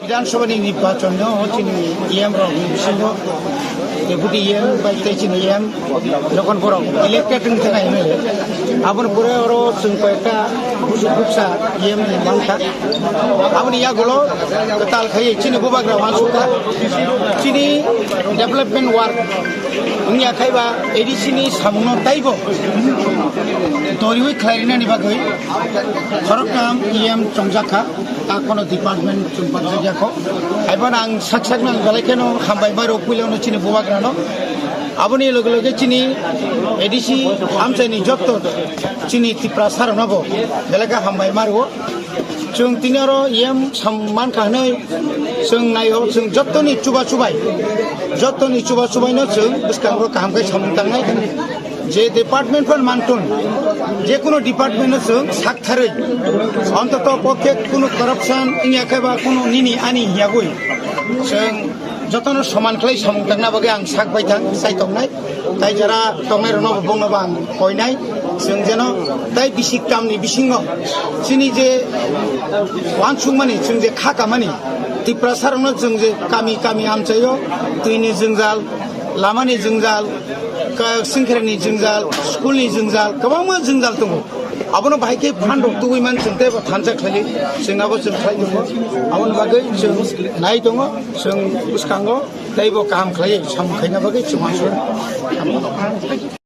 বিধানসভাनि নির্বাচন চিনি EM বিসিঙ্গ deputy EM by চিনি EM যখন বড় ইলেক্টেড থাকা এমএলএ আপন পরে আরো কয়েকটা বুকসা EM মানকা আপন ইয়াগুলো তাল খাই চিনি বুবাগ্রা মানসুকা চিনি ডেভেলপমেন্ট ওয়ার্ক উনি আখাইবা এডিসিনি সামনো তাইব দরিউই খাইরিনানি বাগৈ খরকাম EM চংজাখা তা কোনো ডিপার্টমেন্ট চুম্পাজাখো আইবান আং সাকসাক নাং বেলাইকেনো হামবাই বারো কুইলানো চিনি বুবাগ্রানো aboni loge chini edisi amchani jotto chini tipra sarnabo belaka hambai margo chung tinaro yem samman khanai chung nayo chung jottoni chuba chubai no chung biskangro kahamkai samtangnai যে department for মানটুন যে কোনো department chung sakthari অন্তত পক্ষে কোনো corruption ইয়াখাবা কোনো নিনি আনি হিয়াগই chung যতন সমান খাই সমতাংনা বাগে আং সাকবাই থাং সাইতংনাই তাই যারা টংনাই রনো বংনবা আং কইনাই जों যেন তাই বিসিক কামনি বিসিঙ্গ চিনি যে ওয়ানসুংমানি जों যে খাকামানি ত্রিপুরা সারनो जों যে কামি আমচাयो दैनि जोंजाल लामानि जोंजाल सिंखरानि जोंजाल स्कुलनि जोंजाल गोबां जोंजाल दङ abon bahike phando tuwi man chinte ba thansa khali singabo chung khlai dong abon bagai chung nai dong chung uskango daibo kaham khlai sam khaina bagai chung